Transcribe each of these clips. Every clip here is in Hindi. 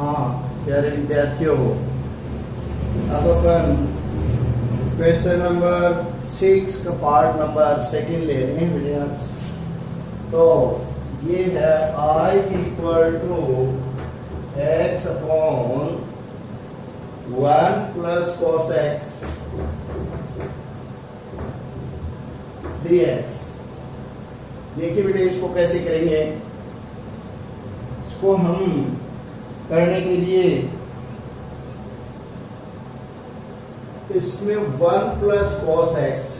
हाँ प्यारे विद्यार्थियों, अब अपन क्वेश्चन नंबर 6 का पार्ट नंबर 2 ले रहे हैं बेटा। तो ये है I equal to x upon 1 plus cos x dx। देखिए बेटे, इसको कैसे करेंगे। इसको हम करने के लिए इसमें 1 प्लस कॉस एक्स,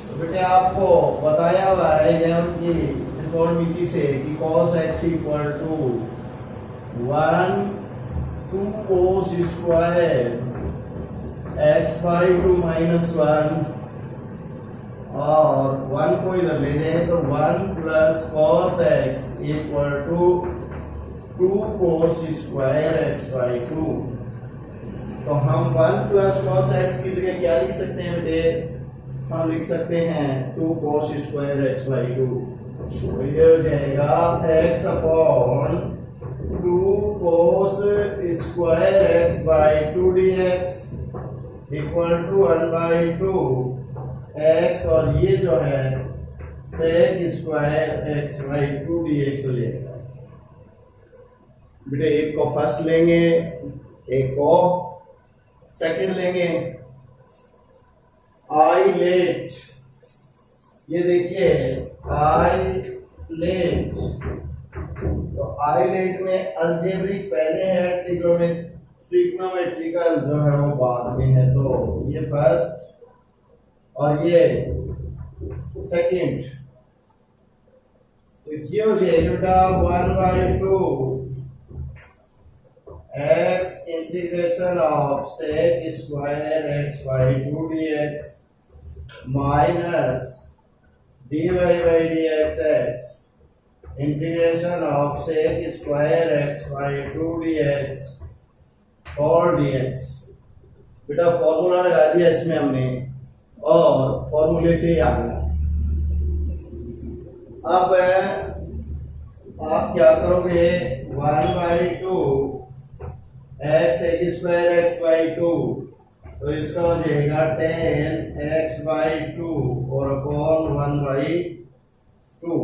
तो बेटे आपको बताया हुआ है कि त्रिकोणमिति से कि cos x equal to 1 2 cos square x by 2 minus 1, और 1 को इधर ले जाए तो 1 plus cos x equal to 2 cos square x by 2। तो हम 1 प्लस कॉस एक्स की जगह क्या लिख सकते हैं बेटे? हम लिख सकते हैं 2 कोस स्क्वायर एक्स बाई 2। तो ये हो जाएगा x upon 2 cos square x by 2 dx equal to 1 by 2 x, और ये जो है sec square x by 2 dx हो जाएगा। बेटे एक को फर्स्ट लेंगे, एक को सेकंड लेंगे। आई लेट, ये देखिए आई लेट, तो आई लेट में अलजेब्रिक पहले है, ट्रिग्नोमेट्रिकल जो है वो बाद में है। तो ये फर्स्ट और ये सेकंड, तो ये हो जाएगा 1 by 2 x integration of sec square x by 2 dx minus dy by dx x integration of sec square x by 2 dx और dx। बेटा फॉर्मूला लगा दिया इसमें हमने, और फॉर्मूले से ही आ गया। अब आप क्या करोगे? 1 by 2 x square x by 2, तो इसका हो जाएगा 10 एक्स बाई 2 और upon 1 by 2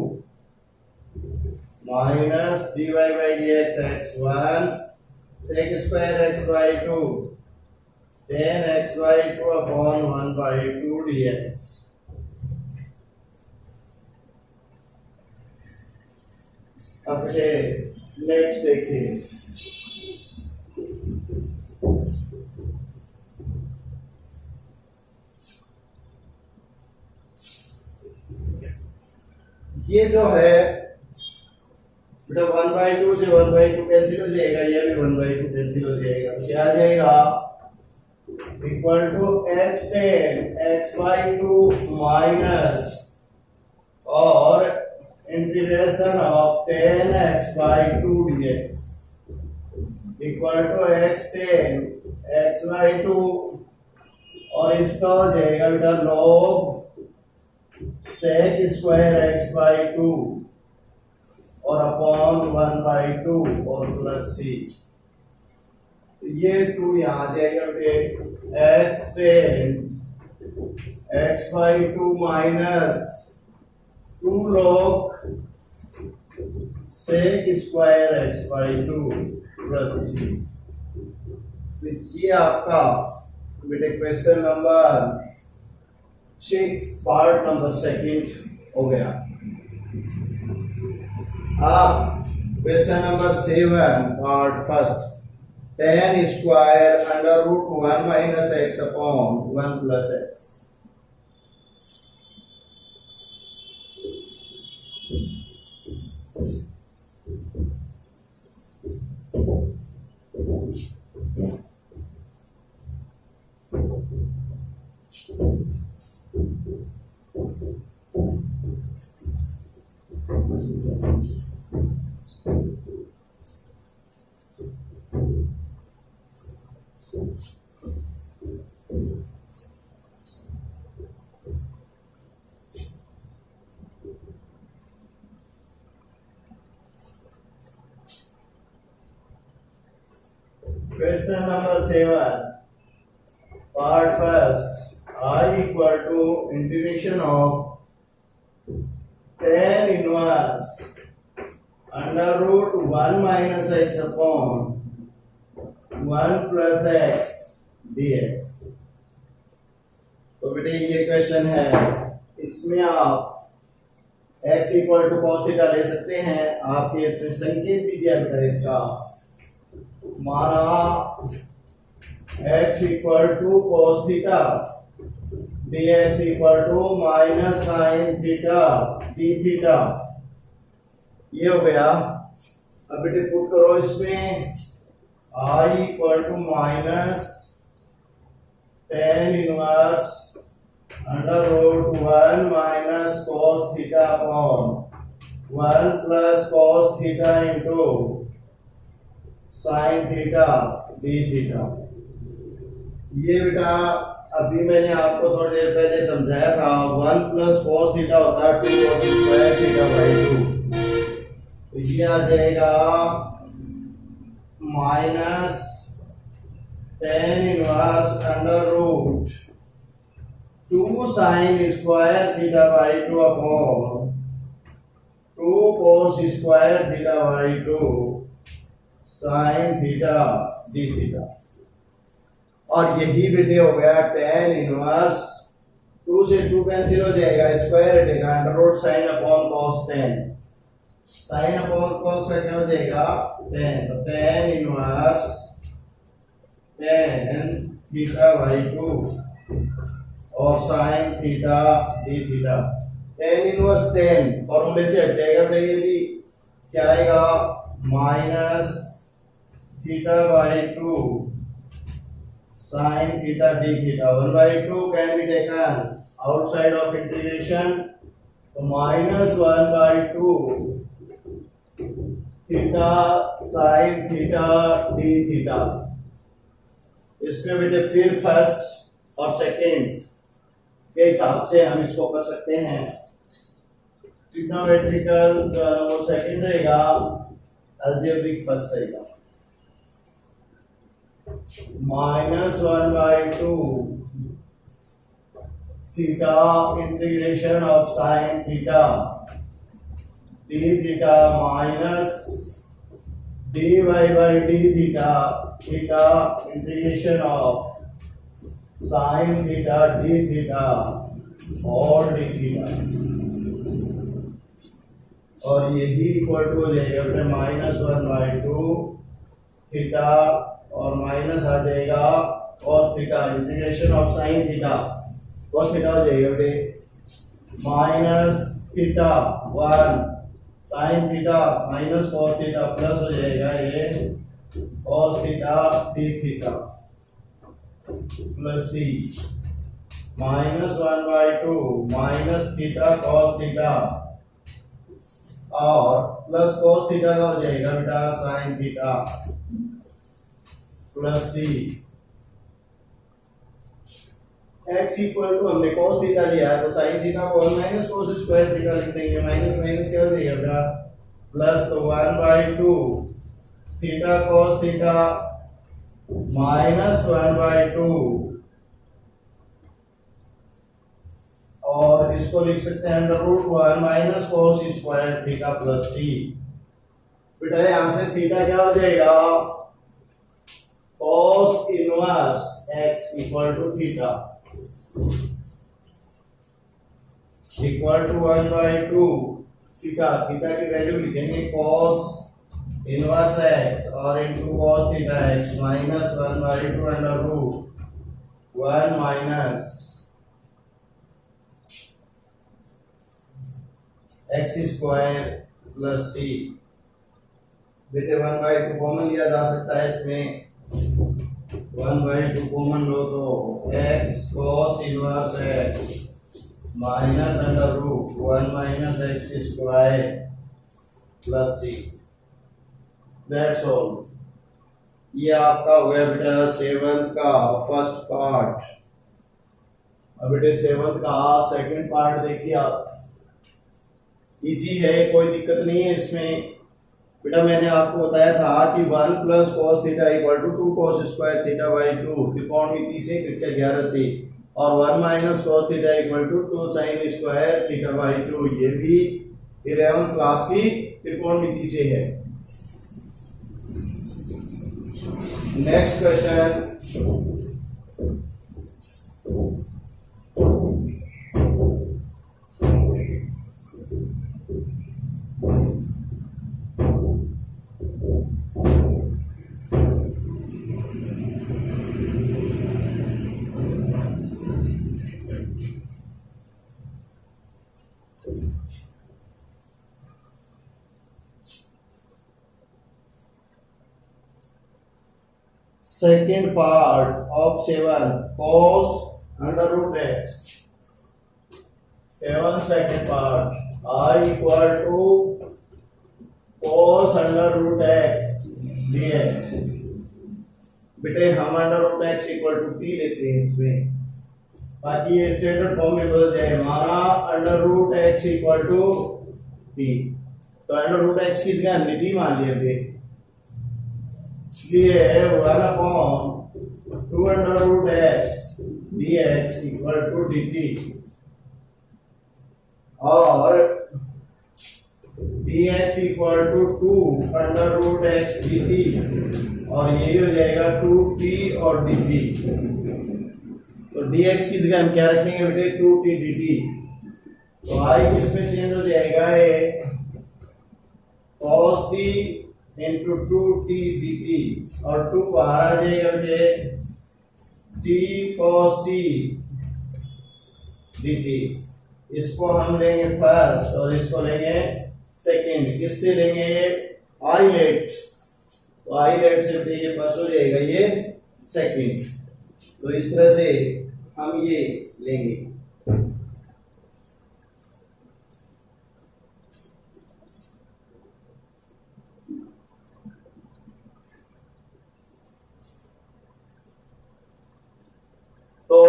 minus dy by dx x 1 sec square x by 2 10 x by 2 upon 1 by 2 dx। अब नेक्स्ट देखिए, ये जो है बेटा 1 बाई 2 से 1 बाई 2 कैंसिल हो जाएगा, ये भी 1 बाई 2 कैंसिल हो जाएगा। तो क्या आ जाएगा? Equal to x 10 x by 2 minus और integration of 10 x by 2 dx equal to x 10 x by 2, और इसका हो जाएगा बेटा log sec square x by 2 और अपॉन 1 बाई 2 और प्लस सी। ये 2 यहाँ आ जाएगा बेटे x 10 x by 2 minus 2 log sec square x by 2 plus C. तो ये आपका बेटे क्वेश्चन नंबर 6 पार्ट नंबर 2 हो गया। अब question number 7 part 1 10 square under root 1 minus x upon 1 plus x. Question number 7 part first I equal to integration of tan inverse under root 1 minus x upon 1 plus x dx। तो बेटे ये क्वेश्चन है, इसमें आप x equal to cos theta ले सकते हैं। आपके इसमें संकेत भी दिया बेटा इसका, माना x equal to cos theta dx equal to minus sine theta d theta, ये हो गया। अब बेटे पुट करो इसमें I equal to minus tan inverse under root 1 minus cos theta upon 1 plus cos theta into sine theta d theta. ये बेटा अभी मैंने आपको थोड़ी देर पहले समझाया था, 1 प्लस cos थीटा होता है 2 cos स्क्वायर थीटा बाई 2। तो ये आ जाएगा minus tan inverse under root 2 sine square theta by 2 upon 2 cos square theta by 2 sine theta d theta. और यही बेटे हो गया tan इनवर्स, 2 से 2 कैंसिल हो जाएगा, स्क्वायर हटेगा, under root sine upon cos tan, sine upon cos का क्या हो जाएगा tan। तो tan inverse tan theta by 2 और sine theta d theta. tan inverse tan फॉर्मूले से हट जाएगा बेटा, ये भी क्या आएगा minus theta by 2 sine theta d theta. 1/2 can be taken outside of integration, तो minus 1/2 theta sine theta d theta. इसमें बेटे फिर फर्स्ट और सेकंड के हिसाब से हम इसको कर सकते हैं। ट्रिग्नोमेट्रिकल वो सेकंड रहेगा, अलजेब्रिक फर्स्ट रहेगा। Minus 1/2 theta integration of sine theta d theta minus dy by D theta theta integration of sine theta d theta और डी थीटा। और यही इक्वल टू हो जाएगा माइनस 1/2 थीटा और माइनस आ जाएगा cos theta integration of sine theta, cos theta हो जाएगा बेटे minus theta 1 sine theta minus cos theta plus हो जाएगा ये cos theta d theta plus c minus 1/2 minus theta cos theta और प्लस cos थीटा का हो जाएगा बेटा sine theta plus C. x equal to हमने cos थीटा लिया है, तो साइन थीटा को 1 माइनस cos स्क्वायर थीटा लिख देंगे, माइनस माइनस क्या हो जाएगा प्लस, तो 1/2 थीटा cos थीटा माइनस 1/2 और इसको लिख सकते हैं under root 1 minus cos square theta plus C. बेटा यहां से थीटा क्या हो जाएगा cos inverse x equal to theta equal to 1/2 theta, theta की वैल्यू लिखेंगे cos इनवर्स x और into cos theta x minus 1/2 under root 1 minus x square plus c। बेटे 1/2 कॉमन लिया जा सकता है, इसमें 1/2 कॉमन लो तो x cos inverse x minus under root 1 minus x square plus c। That's all. ये आपका हो गया बेटा 7th का फर्स्ट पार्ट। अब बेटे 7th का सेकंड पार्ट देखिए आप, इजी है, कोई दिक्कत नहीं है इसमें। बेटा मैंने आपको बताया था कि 1 plus cos theta equal to 2 cos square theta by 2 त्रिकोणमिति से कक्षा 11 से, और 1 minus cos theta equal to 2 sine square theta by 2 ये भी 11th क्लास की त्रिकोणमिति से है। Next question, second part of 7 cos under root x, 7 second part I equal to cos under root x dx। बेटे हम under root x equal to t लेते हैं इसमें ताकि ये स्टैंडर्ड फॉर्म में बदल जाए। हमारा under root x equal to t, तो अंडर रूट x की जगह हमने टी मान लिया थे, इसलिए 1 upon 2 under root x dx equal to dt, और dx equal to 2 under root x dt, और यही हो जाएगा 2t और dt। तो dx की जगह हम क्या रखेंगे बेटे 2t dt, तो i किसमें चेंज हो जाएगा, ये cos t into 2t dt, और 2 बाहर आ जाएगा बेटे t cos t dt। इसको हम लेंगे फर्स्ट और इसको लेंगे सेकंड। किससे लेंगे, आई लेट, तो आई लेट से बेटे ये फर्स्ट हो जाएगा, ये सेकंड। तो इस तरह से हम ये लेंगे। तो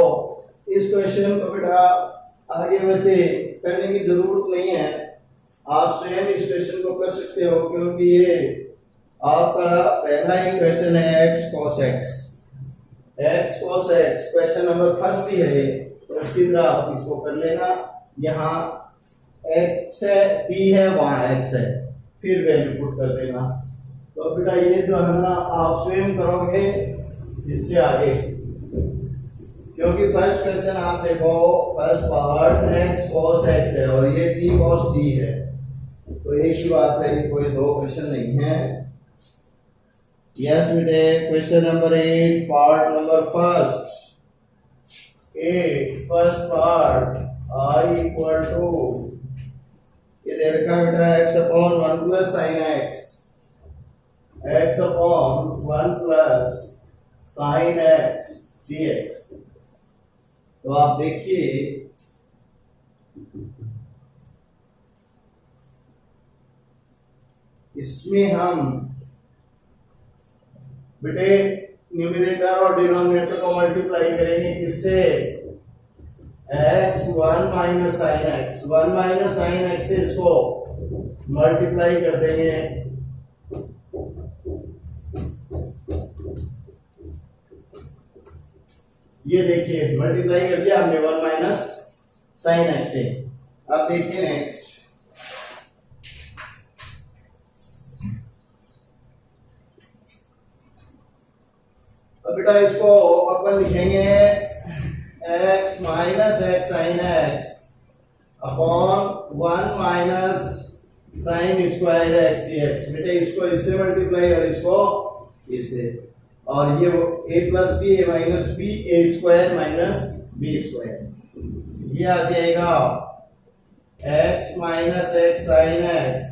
इस क्वेश्चन को बेटा आगे वैसे करने की जरूरत नहीं है, आप स्वयं इस क्वेश्चन को कर सकते हो, क्योंकि ये आपका पहला ही क्वेश्चन है x cos x। x cos x question number first ही है, तो उसकी तरह आप इसको कर लेना। यहाँ x है, b है, वहाँ x है, फिर वैल्यू पुट कर देना। तो बेटा ये जो है ना आप स्वयं करोगे इससे आगे, क्योंकि फर्स्ट क्वेश्चन आप देखो first part x cos x है और ये t cos t है, तो एक ही बात है कि कोई दो क्वेश्चन नहीं है। यस बेटे, question number 8 part number first, 8 first part i equal to ये दे रखा है बेटा x upon 1 plus sine x upon 1 plus sine x dx। तो आप देखिए इसमें हम बेटे न्यूमरेटर और डिनोमिनेटर को मल्टीप्लाई करेंगे, किससे, x1 minus sine x, 1 minus sine x से इसको मल्टीप्लाई कर देंगे, ये देखिए मल्टीप्लाई कर दिया हमने 1 माइनस साइन x से। अब देखिए नेक्स्ट, अब बेटा इसको अपन लिखेंगे x minus x sine x upon 1 minus sine square x dx। बेटे इसको इससे मल्टीप्लाई और इसको इससे, और ये a plus B A minus B A square minus B square, ये आ जाएगा x minus x sine x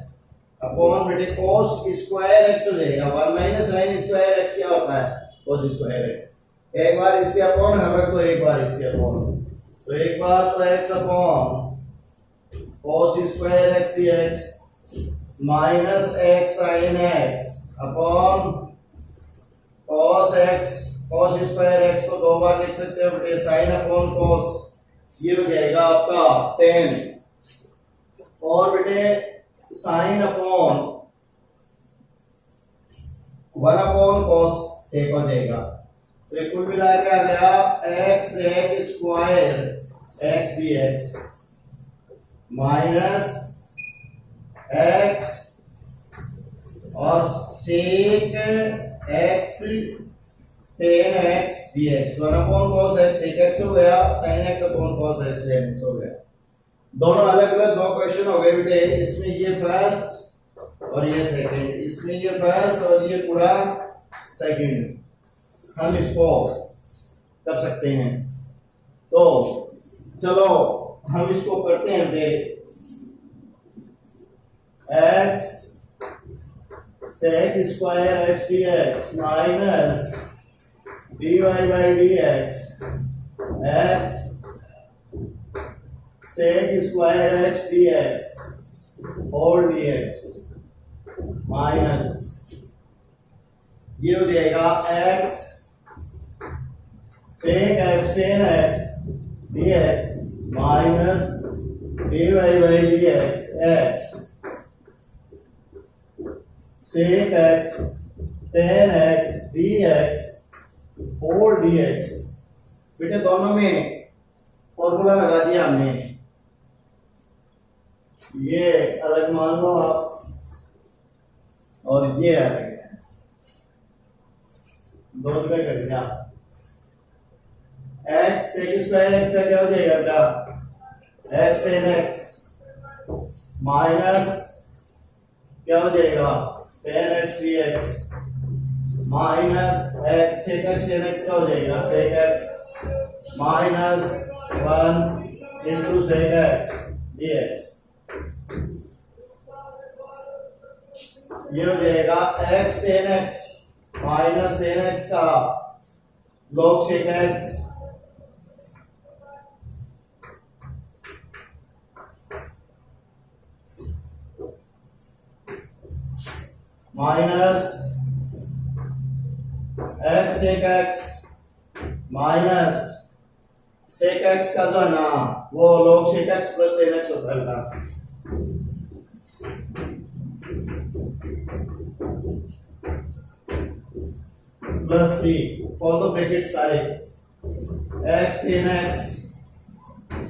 upon बेटे cos स्क्वायर x हो जाएगा। 1 माइनस साइन स्क्वायर x क्या होता है, cos स्क्वायर x। एक बार इसके अपॉन हम रख दो, एक बार इसके अपॉन, तो एक बार तो x upon cos square x dx minus x sine x upon cos square x को दो बार लिख सकते हो बेटे, साइन अपॉन cos, ये हो जाएगा आपका 10, और बेटे sine upon one upon cos sec हो जाएगा। तो कुल मिला के आ गया x sec square x d x minus x और sec x tan x d x one upon cos x sec x हो गया, sine x upon cos x tan x हो गया। दोनों अलग अलग दो क्वेश्चन हो गए बेटे, इसमें ये फर्स्ट और ये सेकंड, इसमें ये फर्स्ट और ये पूरा सेकंड। हम इसको कर सकते हैं, तो चलो हम इसको करते हैं बेटे। X sec square x d x minus d y by d x x sec square x d x और डी एक्स माइनस ये हो जाएगा x sec x tan x d x minus d y by d x x sec x tan x d x और डी एक्स। बेटे दोनों में फॉर्मूला लगा दिया हमने, ये अलग मान लो आप और ये अलग है, दो जगह कर दिया। एक्स सेक स्क्वायर एक्स का क्या हो जाएगा बेटा, एक्स टेन एक्स माइनस क्या हो जाएगा tan x d x minus x sec x tan x का हो जाएगा sec x minus one into sec x d x. ये हो जाएगा x tan x minus tan x का log sec x minus x sec x minus sec x का जो है ना वो log sec x plus tan x होता है बेटा। Plus C call the bracket सारे x tan x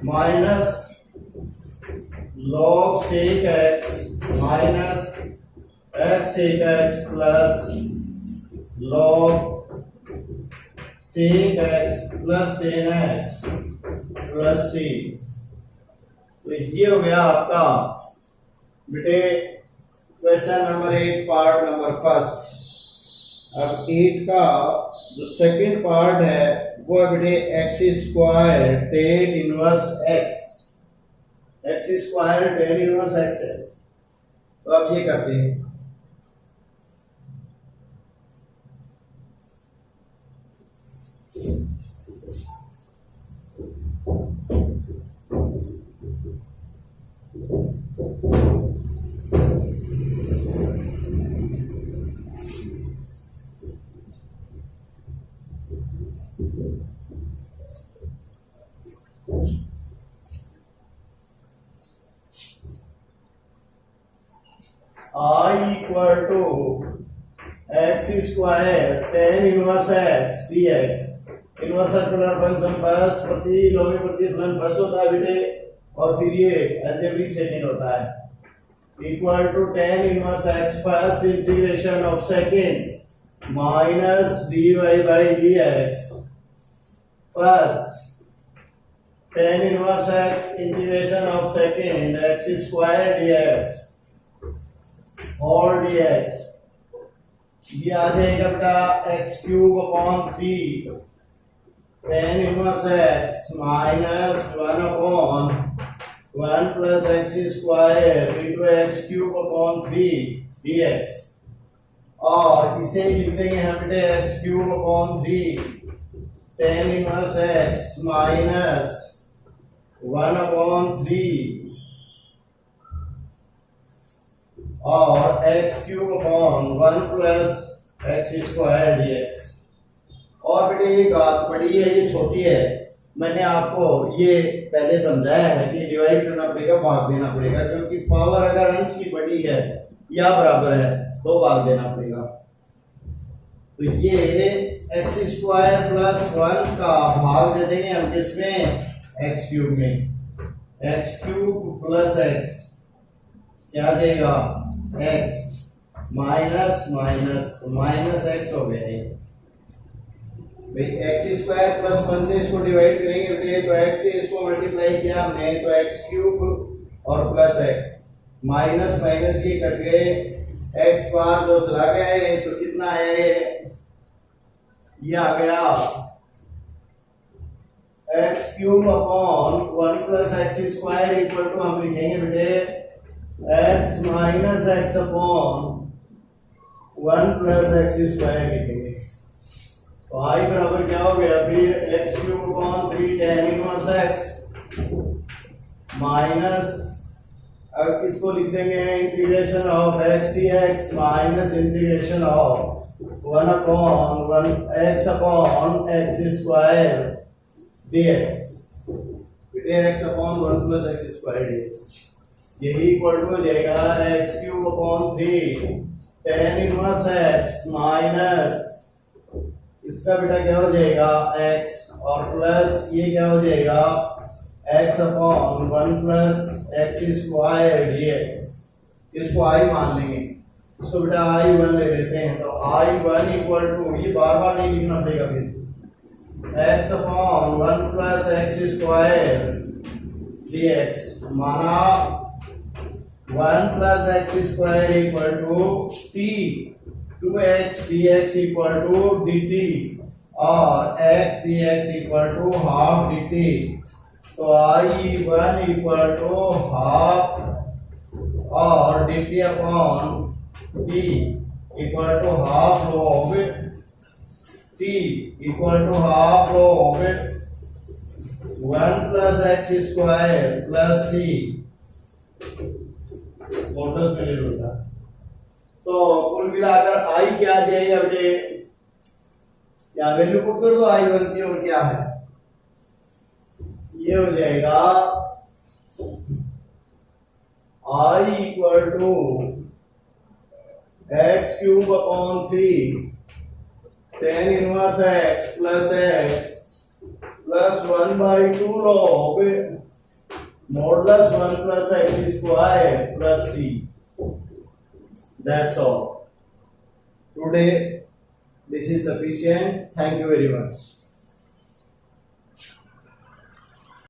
minus log sec x minus x sec x plus log sec x plus tan x plus C. तो ये हो गया आपका बेटे question number 8 part number first. अब 8 का जो सेकंड पार्ट है वो है बेटे x square tan inverse x, x square tan inverse x है। तो अब ये करते हैं, I equal to x square tan inverse x dx। Inverse circular function first प्रतिलोमी प्रतिफलन फर्स्ट होता है बेटे, और फिर ये अलजेब्रिक सेकंड होता है। Equal to tan inverse x first integration of second minus dy by dx first tan inverse x integration of second x square dx और dx। ये आ जाएगा बेटा x cube upon 3 tan inverse x minus one upon one plus x square into x cube upon 3 dx। और इसे लिख देंगे हम बेटे x cube upon 3 tan inverse x minus one upon 3 और x cube upon one plus x square dx। और बेटे ये बात बड़ी है, ये छोटी है, मैंने आपको ये पहले समझाया है कि डिवाइड करना पड़ेगा, भाग देना पड़ेगा, क्योंकि पावर अगर अंश की बड़ी है या बराबर है तो भाग देना पड़ेगा। तो ये एक्स स्क्वायर प्लस 1 का भाग दे देंगे हम किसमें, एक्स क्यूब में। एक्स क्यूब प्लस एक्स क्या आ जाएगा, x minus minus minus x हो गया ये भाई। एक्स स्क्वायर प्लस 1 से इसको डिवाइड करेंगे बेटे, तो एक्स से इसको मल्टीप्लाई किया हमने तो एक्स क्यूब और प्लस एक्स, माइनस माइनस ये कट गए, एक्स बार जो चला गया है तो कितना है, ये आ गया x cube upon 1 plus x square equal to हम लिखेंगे बेटे x minus x upon 1 plus x square लिखेंगे। तो आई बराबर क्या हो गया फिर, x cube upon 3 tan inverse x minus, अब इसको लिख देंगे integration of x d x minus integration of 1 upon 1 x upon x square dx, x upon 1 plus x square dx, यही इक्वल टू हो जाएगा x cube upon 3 tan inverse x minus इसका बेटा क्या हो जाएगा x, और प्लस ये क्या हो जाएगा x upon 1 plus x square dx, इसको i मान लेंगे, इसको बेटा i1 ले लेते हैं। तो i1 इक्वल टू, ये बार बार नहीं लिखना पड़ेगा फिर, x upon 1 plus x square dx माना 1 plus x square equal to t 2x dx equal to dt और x dx equal to half dt। तो i1 इक्वल टू हाफ और dt upon t equal to half log t equal to half log 1 plus x square plus c, photos में ले लूंगा। तो कुल मिलाकर आई क्या आ जाएगा बेटे, क्या वैल्यू पुट कर दो आई बनती है, और क्या है ये हो जाएगा I equal to x cube upon 3 tan inverse x plus 1/2 log modulus 1 plus x square plus c। That's all. Today, this is sufficient. Thank you very much.